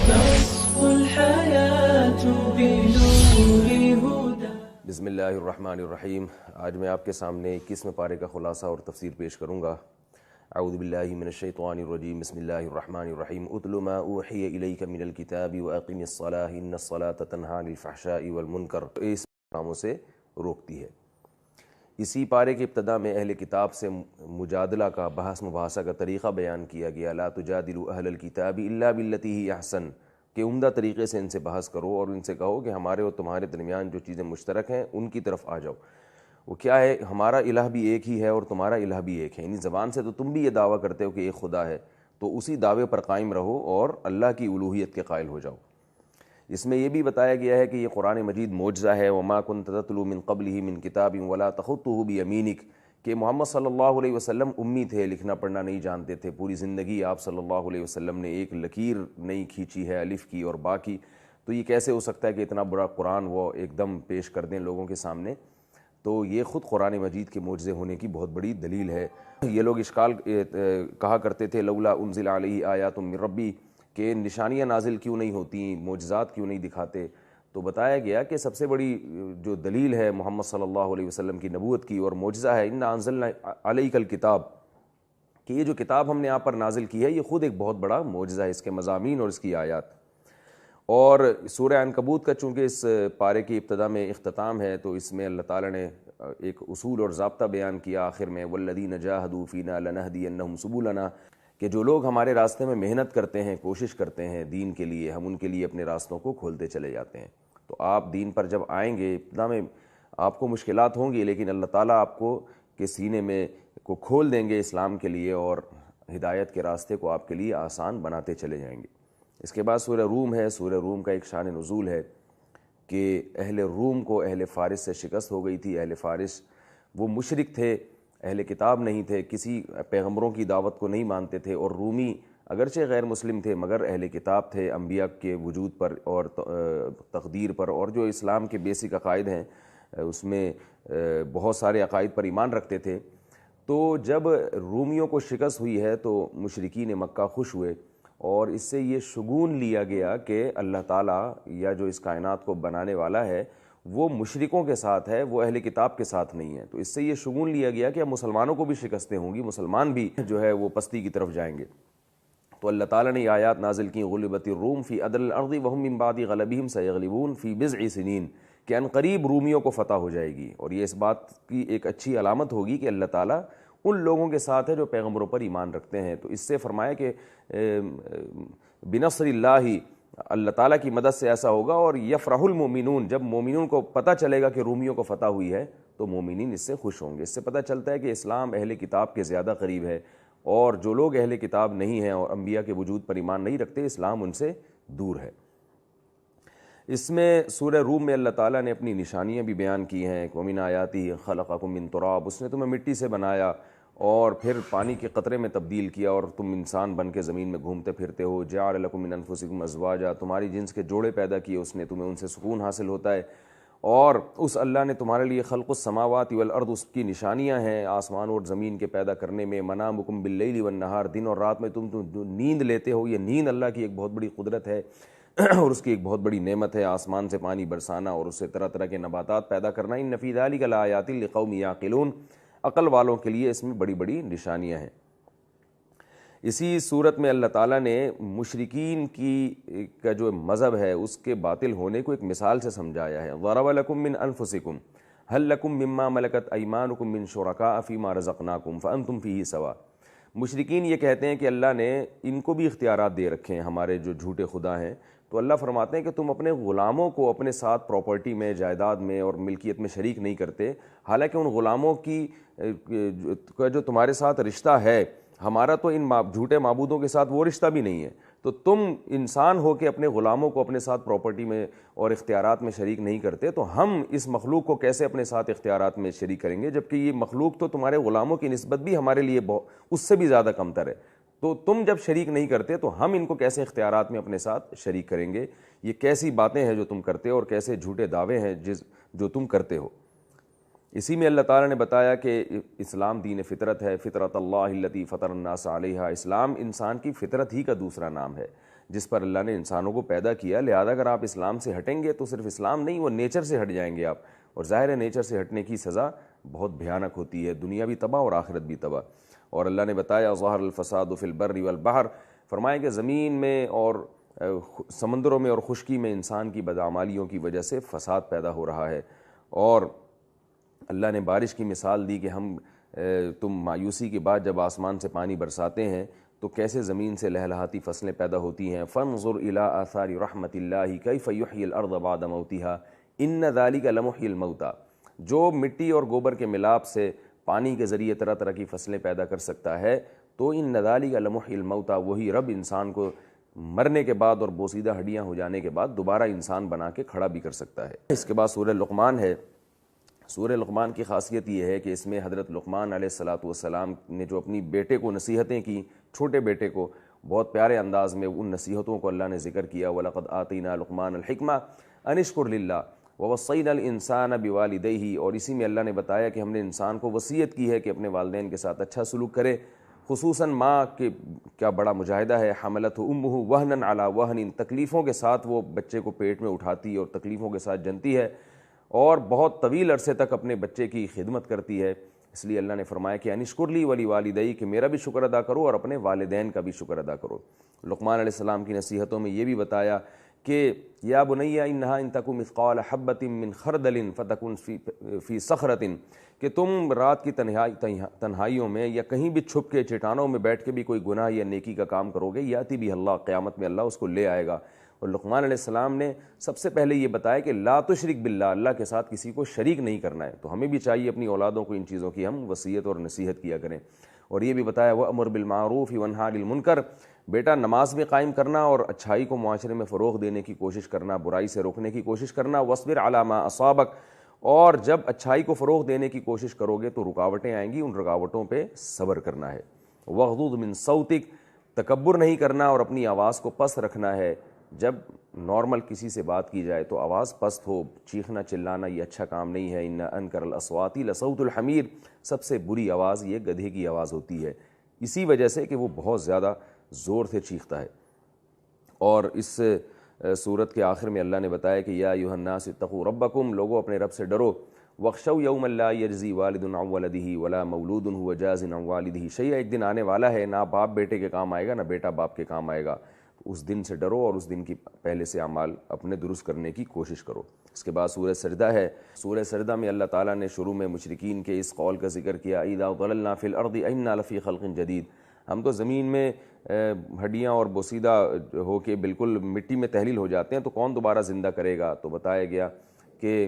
تصفو الحياة بنور هدى. بسم اللہ الرحمن الرحیم. آج میں آپ کے سامنے 21ویں پارے کا خلاصہ اور تفسیر پیش کروں گا. اعوذ باللہ من الشیطان الرجیم. بسم اللہ الرحمن الرحیم. اتل ما اوحی الیک من الکتاب واقم الصلاۃ ان الصلاۃ تنہی عن الفحشاء والمنکر. اس کاموں سے روکتی ہے. اسی پارے کی ابتدا میں اہل کتاب سے مجادلہ کا بحث مباحثہ کا طریقہ بیان کیا گیا. لا تجادلوا اہل الکتاب الا باللتی ہی احسن، کہ عمدہ طریقے سے ان سے بحث کرو اور ان سے کہو کہ ہمارے اور تمہارے درمیان جو چیزیں مشترک ہیں ان کی طرف آ جاؤ. وہ کیا ہے؟ ہمارا الہ بھی ایک ہی ہے اور تمہارا الہ بھی ایک ہے. یعنی زبان سے تو تم بھی یہ دعویٰ کرتے ہو کہ ایک خدا ہے، تو اسی دعوے پر قائم رہو اور اللہ کی الوہیت کے قائل ہو جاؤ. اس میں یہ بھی بتایا گیا ہے کہ یہ قرآن مجید معجزہ ہے. وما كنت تتلو من قبلہ من کتاب ولا تخطہ بیمینک، کہ محمد صلی اللہ علیہ وسلم امی تھے، لکھنا پڑھنا نہیں جانتے تھے. پوری زندگی آپ صلی اللہ علیہ وسلم نے ایک لکیر نہیں کھینچی ہے الف کی اور با کی. تو یہ کیسے ہو سکتا ہے کہ اتنا بڑا قرآن وہ ایک دم پیش کر دیں لوگوں کے سامنے؟ تو یہ خود قرآن مجید کے معجزے ہونے کی بہت بڑی دلیل ہے. یہ لوگ اشکال کہا کرتے تھے لولا انزل علیہ آیات من ربی، کہ نشانیاں نازل کیوں نہیں ہوتی، معجزات کیوں نہیں دکھاتے. تو بتایا گیا کہ سب سے بڑی جو دلیل ہے محمد صلی اللہ علیہ وسلم کی نبوت کی اور معجزہ ہے انا انزلنا علیک الکتاب، کہ یہ جو کتاب ہم نے آپ پر نازل کی ہے یہ خود ایک بہت بڑا معجزہ ہے، اس کے مضامین اور اس کی آیات. اور سورہ عنکبوت کا چونکہ اس پارے کی ابتدا میں اختتام ہے، تو اس میں اللہ تعالیٰ نے ایک اصول اور ضابطہ بیان کیا آخر میں، والذین جاہدوا فینا لنہدینہم سبلنا، کہ جو لوگ ہمارے راستے میں محنت کرتے ہیں، کوشش کرتے ہیں دین کے لیے، ہم ان کے لیے اپنے راستوں کو کھولتے چلے جاتے ہیں. تو آپ دین پر جب آئیں گے ابتدا میں آپ کو مشکلات ہوں گی، لیکن اللہ تعالیٰ آپ کو کے سینے میں کو کھول دیں گے اسلام کے لیے اور ہدایت کے راستے کو آپ کے لیے آسان بناتے چلے جائیں گے. اس کے بعد سورہ روم ہے. سورہ روم کا ایک شان نزول ہے کہ اہل روم کو اہل فارس سے شکست ہو گئی تھی. اہل فارس وہ مشرک تھے، اہل کتاب نہیں تھے، کسی پیغمبروں کی دعوت کو نہیں مانتے تھے، اور رومی اگرچہ غیر مسلم تھے مگر اہل کتاب تھے، انبیاء کے وجود پر اور تقدیر پر اور جو اسلام کے بیسک عقائد ہیں اس میں بہت سارے عقائد پر ایمان رکھتے تھے. تو جب رومیوں کو شکست ہوئی ہے تو مشرکین مکہ خوش ہوئے، اور اس سے یہ شگون لیا گیا کہ اللہ تعالیٰ یا جو اس کائنات کو بنانے والا ہے وہ مشرکوں کے ساتھ ہے، وہ اہل کتاب کے ساتھ نہیں ہے. تو اس سے یہ شگون لیا گیا کہ اب مسلمانوں کو بھی شکستیں ہوں گی، مسلمان بھی جو ہے وہ پستی کی طرف جائیں گے. تو اللہ تعالیٰ نے یہ آیات نازل کی، غلبت الروم فی ادنی الارض وهم من بعد غلبهم سیغلبون فی بضع سنین، کہ ان قریب رومیوں کو فتح ہو جائے گی. اور یہ اس بات کی ایک اچھی علامت ہوگی کہ اللہ تعالیٰ ان لوگوں کے ساتھ ہے جو پیغمبروں پر ایمان رکھتے ہیں. تو اس سے فرمایا کہ بنصر اللہ، اللہ تعالیٰ کی مدد سے ایسا ہوگا. اور یفرح المؤمنون، جب مومنون کو پتہ چلے گا کہ رومیوں کو فتح ہوئی ہے تو مومنین اس سے خوش ہوں گے. اس سے پتہ چلتا ہے کہ اسلام اہل کتاب کے زیادہ قریب ہے، اور جو لوگ اہل کتاب نہیں ہیں اور انبیاء کے وجود پر ایمان نہیں رکھتے اسلام ان سے دور ہے. اس میں سورہ روم میں اللہ تعالیٰ نے اپنی نشانیاں بھی بیان کی ہیں. وَمِنْ آیَاتِهِ خَلَقَكُم مِّن تُرَابٍ، اس نے تمہیں مٹی سے بنایا اور پھر پانی کے قطرے میں تبدیل کیا اور تم انسان بن کے زمین میں گھومتے پھرتے ہو. جَعَلَ لَكُم مِّنْ أَنفُسِكُمْ أَزْوَاجًا، تمہاری جنس کے جوڑے پیدا کیے اس نے، تمہیں ان سے سکون حاصل ہوتا ہے. اور اس اللہ نے تمہارے لیے خلق السماوات والارض، اس کی نشانیاں ہیں آسمان اور زمین کے پیدا کرنے میں. منامکم باللیل والنہار، دن اور رات میں تم نیند لیتے ہو. یہ نیند اللہ کی ایک بہت بڑی قدرت ہے اور اس کی ایک بہت بڑی نعمت ہے، آسمان سے پانی برسانا اور اس سے طرح طرح کے نباتات پیدا کرنا. ان فی ذلک لآیات لقوم یعقلون، عقل والوں کے لیے اس میں بڑی بڑی نشانیاں ہیں. اسی صورت میں اللہ تعالیٰ نے مشرکین کی کا جو مذہب ہے اس کے باطل ہونے کو ایک مثال سے سمجھایا ہے. ضرب لکم من انفسکم هل لکم مما ملکت ایمانکم من شرکاء فیما رزقناکم فانتم فیہ سواء. مشرکین یہ کہتے ہیں کہ اللہ نے ان کو بھی اختیارات دے رکھے ہیں، ہمارے جو جھوٹے خدا ہیں. تو اللہ فرماتے ہیں کہ تم اپنے غلاموں کو اپنے ساتھ پراپرٹی میں، جائیداد میں اور ملکیت میں شریک نہیں کرتے، حالانکہ ان غلاموں کی جو تمہارے ساتھ رشتہ ہے، ہمارا تو ان جھوٹے معبودوں کے ساتھ وہ رشتہ بھی نہیں ہے. تو تم انسان ہو کے اپنے غلاموں کو اپنے ساتھ پراپرٹی میں اور اختیارات میں شریک نہیں کرتے، تو ہم اس مخلوق کو کیسے اپنے ساتھ اختیارات میں شریک کریں گے، جبکہ یہ مخلوق تو تمہارے غلاموں کی نسبت بھی ہمارے لیے اس سے بھی زیادہ کم تر ہے. تو تم جب شریک نہیں کرتے تو ہم ان کو کیسے اختیارات میں اپنے ساتھ شریک کریں گے؟ یہ کیسی باتیں ہیں جو تم کرتے ہو اور کیسے جھوٹے دعوے ہیں جو تم کرتے ہو. اسی میں اللہ تعالیٰ نے بتایا کہ اسلام دین فطرت ہے. فطرت اللہ التی فطر الناس علیہا، اسلام انسان کی فطرت ہی کا دوسرا نام ہے. جس پر اللہ نے انسانوں کو پیدا کیا، لہذا اگر آپ اسلام سے ہٹیں گے تو صرف اسلام نہیں، وہ نیچر سے ہٹ جائیں گے آپ، اور ظاہر ہے نیچر سے ہٹنے کی سزا بہت بھیانک ہوتی ہے، دنیا بھی تباہ اور آخرت بھی تباہ۔ اور اللہ نے بتایا ظہر الفساد فی البر والبحر، فرمایا کہ زمین میں اور سمندروں میں اور خشکی میں انسان کی بدعمالیوں کی وجہ سے فساد پیدا ہو رہا ہے۔ اور اللہ نے بارش کی مثال دی کہ تم مایوسی کے بعد جب آسمان سے پانی برساتے ہیں تو کیسے زمین سے لہلہاتی فصلیں پیدا ہوتی ہیں۔ فانظر الی آثار رحمت اللہ کیف یحیی الارض بعد موتها ان ذلک لمحیی الموتى، جو مٹی اور گوبر کے ملاپ سے پانی کے ذریعے طرح طرح کی فصلیں پیدا کر سکتا ہے، تو ان ذلک لمحیی الموتى، وہی رب انسان کو مرنے کے بعد اور بوسیدہ ہڈیاں ہو جانے کے بعد دوبارہ انسان بنا کے کھڑا بھی کر سکتا ہے۔ اس کے بعد سورہ لقمان ہے۔ سورہ لقمان کی خاصیت یہ ہے کہ اس میں حضرت لقمان علیہ السلام نے جو اپنی بیٹے کو نصیحتیں کی، چھوٹے بیٹے کو، بہت پیارے انداز میں ان نصیحتوں کو اللہ نے ذکر کیا۔ وَلَقَدْ آتَيْنَا لُقْمَانَ الْحِكْمَةَ أَنِ اشْكُرْ لِلَّهِ وَوَصَّيْنَا الْإِنسَانَ بِوَالِدَيْهِ، اور اسی میں اللہ نے بتایا کہ ہم نے انسان کو وصیت کی ہے کہ اپنے والدین کے ساتھ اچھا سلوک کرے، خصوصاً ماں کے کیا بڑا مجاہدہ ہے، حملتہ امہ وہنا علی وہن، تکلیفوں کے ساتھ وہ بچے کو پیٹ میں اٹھاتی اور تکلیفوں کے ساتھ جنتی ہے اور بہت طویل عرصے تک اپنے بچے کی خدمت کرتی ہے۔ اس لیے اللہ نے فرمایا کہ انشکر لی ولی والدی، کہ میرا بھی شکر ادا کرو اور اپنے والدین کا بھی شکر ادا کرو۔ لقمان علیہ السلام کی نصیحتوں میں یہ بھی بتایا کہ یا بنی انہا ان تک مثقال حبۃ من خردل فتکن فی صخرۃ، کہ تم رات کی تنہائیوں میں یا کہیں بھی چھپ کے چٹانوں میں بیٹھ کے بھی کوئی گناہ یا نیکی کا کام کرو گے، یاتی بھی اللہ، قیامت میں اللہ اس کو لے آئے گا۔ اور لقمان علیہ السلام نے سب سے پہلے یہ بتایا کہ لا تشرک باللہ، اللہ کے ساتھ کسی کو شریک نہیں کرنا ہے۔ تو ہمیں بھی چاہیے اپنی اولادوں کو ان چیزوں کی ہم وصیت اور نصیحت کیا کریں۔ اور یہ بھی بتایا وَأْمُرْ بِالْمَعْرُوفِ وَانْهَ عَنِ الْمُنْكَرِ، بیٹا نماز میں قائم کرنا اور اچھائی کو معاشرے میں فروغ دینے کی کوشش کرنا، برائی سے روکنے کی کوشش کرنا۔ وَاصْبِرْ عَلَىٰ مَا أَصَابَكَ، اور جب اچھائی کو فروغ دینے کی کوشش کرو گے تو رکاوٹیں آئیں گی، ان رکاوٹوں پہ صبر کرنا ہے۔ وَاغْضُضْ مِنْ صَوْتِكَ، تکبر نہیں کرنا اور اپنی آواز کو پست رکھنا ہے۔ جب نارمل کسی سے بات کی جائے تو آواز پست ہو، چیخنا چلانا یہ اچھا کام نہیں ہے۔ ان انکر الاصوات لصوت الحمیر، سب سے بری آواز یہ گدھے کی آواز ہوتی ہے، اسی وجہ سے کہ وہ بہت زیادہ زور سے چیختا ہے۔ اور اس سورت کے آخر میں اللہ نے بتایا کہ یا ایھا الناس اتقوا ربکم، لوگوں اپنے رب سے ڈرو۔ واخشوا یوما لا یجزی والد عن ولدہ ولا مولود هو جاز عن والدہ شیئا، ایک دن آنے والا ہے نہ باپ بیٹے کے کام آئے گا نہ بیٹا باپ کے کام آئے گا، اس دن سے ڈرو اور اس دن کی پہلے سے اعمال اپنے درست کرنے کی کوشش کرو۔ اس کے بعد سورہ سجدہ ہے۔ سورہ سجدہ میں اللہ تعالیٰ نے شروع میں مشرکین کے اس قول کا ذکر کیا اذا ضللنا فی الارض انا لفی خلق جدید، ہم تو زمین میں ہڈیاں اور بوسیدہ ہو کے بالکل مٹی میں تحلیل ہو جاتے ہیں، تو کون دوبارہ زندہ کرے گا؟ تو بتایا گیا کہ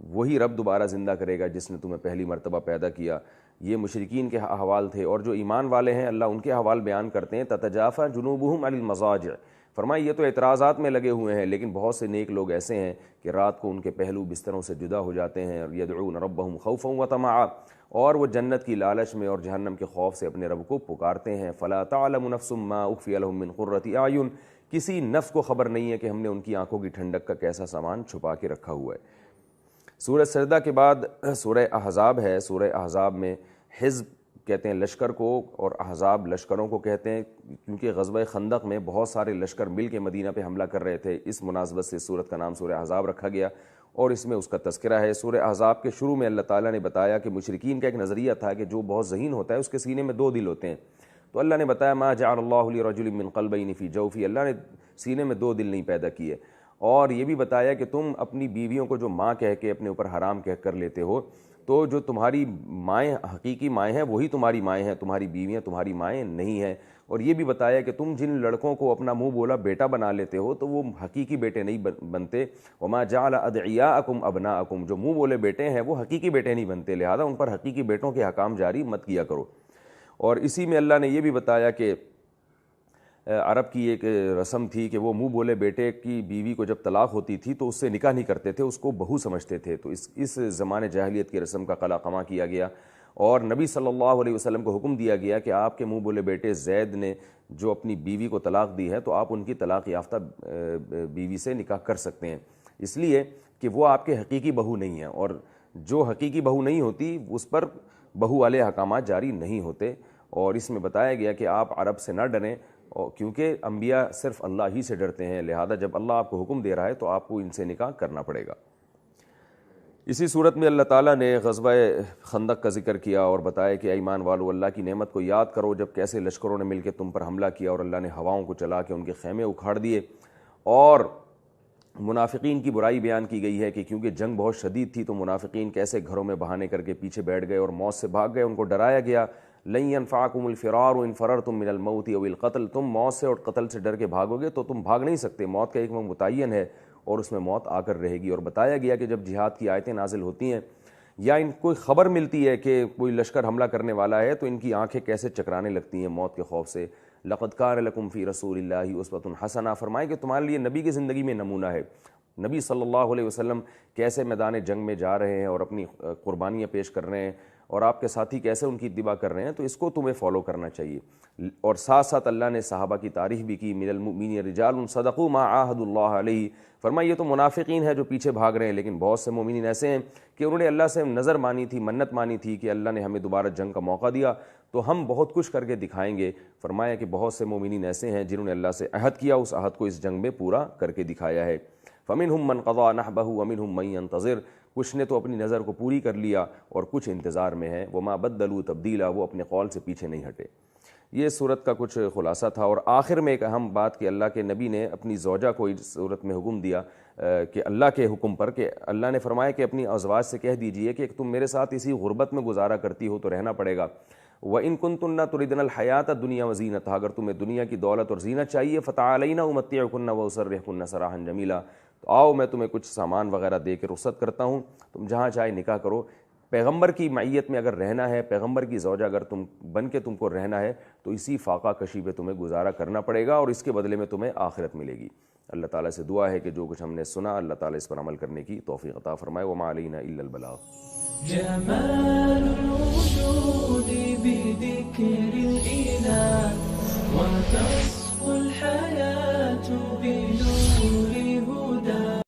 وہی رب دوبارہ زندہ کرے گا جس نے تمہیں پہلی مرتبہ پیدا کیا۔ یہ مشرکین کے احوال تھے، اور جو ایمان والے ہیں اللہ ان کے احوال بیان کرتے ہیں۔ تتجافى جنوبهم عن المضاجع، فرمایا یہ تو اعتراضات میں لگے ہوئے ہیں، لیکن بہت سے نیک لوگ ایسے ہیں کہ رات کو ان کے پہلو بستروں سے جدا ہو جاتے ہیں، اور یدعون ربهم خوفا وطمعا، اور وہ جنت کی لالچ میں اور جہنم کے خوف سے اپنے رب کو پکارتے ہیں۔ فلا تعلم نفس ما اخفی لهم من قرة اعین، کسی نفس کو خبر نہیں ہے کہ ہم نے ان کی آنکھوں کی ٹھنڈک کا کیسا سامان چھپا کے رکھا ہوا ہے۔ سورہ سجدہ کے بعد سورہ احزاب ہے۔ سورہ احزاب میں حزب کہتے ہیں لشکر کو، اور احزاب لشکروں کو کہتے ہیں، کیونکہ غزوہ خندق میں بہت سارے لشکر مل کے مدینہ پہ حملہ کر رہے تھے، اس مناسبت سے سورت کا نام سورہ احزاب رکھا گیا، اور اس میں اس کا تذکرہ ہے۔ سورہ احزاب کے شروع میں اللہ تعالیٰ نے بتایا کہ مشرکین کا ایک نظریہ تھا کہ جو بہت ذہین ہوتا ہے اس کے سینے میں دو دل ہوتے ہیں، تو اللہ نے بتایا ما جعل اللہ لرجل من قلبین فی جوفہ، اللہ نے سینے میں دو دل نہیں پیدا کیے۔ اور یہ بھی بتایا کہ تم اپنی بیویوں کو جو ماں کہہ کے اپنے اوپر حرام کہہ کر لیتے ہو، تو جو تمہاری مائیں حقیقی مائیں ہیں وہی تمہاری مائیں ہیں، تمہاری بیویاں تمہاری مائیں نہیں ہیں۔ اور یہ بھی بتایا کہ تم جن لڑکوں کو اپنا منہ بولا بیٹا بنا لیتے ہو تو وہ حقیقی بیٹے نہیں بنتے۔ وما جعل ادعیاءکم ابناءکم، جو منہ بولے بیٹے ہیں وہ حقیقی بیٹے نہیں بنتے، لہذا ان پر حقیقی بیٹوں کے حکام جاری مت کیا کرو۔ اور اسی میں اللہ نے یہ بھی بتایا کہ عرب کی ایک رسم تھی کہ وہ منہ بولے بیٹے کی بیوی کو جب طلاق ہوتی تھی تو اس سے نکاح نہیں کرتے تھے، اس کو بہو سمجھتے تھے، تو اس زمانے جاہلیت کی رسم کا قلع کیا گیا، اور نبی صلی اللہ علیہ وسلم کو حکم دیا گیا کہ آپ کے منہ بولے بیٹے زید نے جو اپنی بیوی کو طلاق دی ہے تو آپ ان کی طلاق یافتہ بیوی سے نکاح کر سکتے ہیں، اس لیے کہ وہ آپ کے حقیقی بہو نہیں ہیں، اور جو حقیقی بہو نہیں ہوتی اس پر بہو والے احکامات جاری نہیں ہوتے۔ اور اس میں بتایا گیا کہ آپ عرب سے نہ ڈریں، اور کیونکہ انبیاء صرف اللہ ہی سے ڈرتے ہیں، لہذا جب اللہ آپ کو حکم دے رہا ہے تو آپ کو ان سے نکاح کرنا پڑے گا۔ اسی صورت میں اللہ تعالیٰ نے غزوہ خندق کا ذکر کیا اور بتایا کہ اے ایمان والو اللہ کی نعمت کو یاد کرو جب کیسے لشکروں نے مل کے تم پر حملہ کیا اور اللہ نے ہواؤں کو چلا کے ان کے خیمے اکھاڑ دیے۔ اور منافقین کی برائی بیان کی گئی ہے کہ کیونکہ جنگ بہت شدید تھی تو منافقین کیسے گھروں میں بہانے کر کے پیچھے بیٹھ گئے اور موت سے بھاگ گئے، ان کو ڈرایا گیا لن ينفعكم الفرار ان فررتم من الموت او القتل، تم موت سے اور قتل سے ڈر کے بھاگو گے تو تم بھاگ نہیں سکتے، موت کا ایک وقت متعین ہے اور اس میں موت آ کر رہے گی۔ اور بتایا گیا کہ جب جہاد کی آیتیں نازل ہوتی ہیں یا ان کوئی خبر ملتی ہے کہ کوئی لشکر حملہ کرنے والا ہے تو ان کی آنکھیں کیسے چکرانے لگتی ہیں موت کے خوف سے۔ لقد کان لکم فی رسول اللہ اسوۃ حسنہ، فرمائے کہ تمہارے لیے نبی کی زندگی میں نمونہ ہے، نبی صلی اللہ علیہ وسلم کیسے میدان جنگ میں جا رہے ہیں اور اپنی قربانیاں پیش کر رہے ہیں اور آپ کے ساتھی کیسے ان کی اتباع کر رہے ہیں، تو اس کو تمہیں فالو کرنا چاہیے۔ اور ساتھ ساتھ اللہ نے صحابہ کی تعریف بھی کی، من المؤمنین رجال صدقوا ما عاہدوا اللہ علیہ، فرمایا یہ تو منافقین ہیں جو پیچھے بھاگ رہے ہیں، لیکن بہت سے مومنین ایسے ہیں کہ انہوں نے اللہ سے نظر مانی تھی، منت مانی تھی کہ اللہ نے ہمیں دوبارہ جنگ کا موقع دیا تو ہم بہت کچھ کر کے دکھائیں گے۔ فرمایا کہ بہت سے مومنین ایسے ہیں جنہوں نے اللہ سے عہد کیا، اس عہد کو اس جنگ میں پورا کر کے دکھایا ہے۔ فَمِنْهُمْ مَنْ قَضَىٰ نَحْبَهُ وَمِنْهُمْ مَنْ يَنْتَظِرُ، کچھ نے تو اپنی نظر کو پوری کر لیا اور کچھ انتظار میں ہیں۔ وَمَا بَدَّلُوا تَبْدِيلًا، وہ اپنے قول سے پیچھے نہیں ہٹے۔ یہ صورت کا کچھ خلاصہ تھا۔ اور آخر میں ایک اہم بات کہ اللہ کے نبی نے اپنی زوجہ کو اس صورت میں حکم دیا کہ اللہ کے حکم پر، کہ اللہ نے فرمایا کہ اپنی ازواج سے کہہ دیجئے کہ تم میرے ساتھ اسی غربت میں گزارا کرتی ہو تو رہنا پڑے گا۔ وَإِن كُنتُنَّ تُرِدْنَ الْحَيَاةَ الدُّنْيَا وَزِينَتَهَا، اگر تمہیں دنیا کی دولت اور زینت چاہیے، فَتَعَالَيْنَ أُمَتِّعْكُنَّ وَأُسَرِّحْكُنَّ سَرَاحًا جَمِيلًا، تو آؤ میں تمہیں کچھ سامان وغیرہ دے کے رخصت کرتا ہوں، تم جہاں چاہے نکاح کرو۔ پیغمبر کی معیت میں اگر رہنا ہے، پیغمبر کی زوجہ اگر تم بن کے تم کو رہنا ہے تو اسی فاقہ کشی پہ تمہیں گزارا کرنا پڑے گا اور اس کے بدلے میں تمہیں آخرت ملے گی۔ اللہ تعالیٰ سے دعا ہے کہ جو کچھ ہم نے سنا اللہ تعالیٰ اس پر عمل کرنے کی توفیق عطا فرمائے۔ وما علینا الا البلاغ۔ جمال الوجود بذكر الإله وتصفو الحياة بنور هداه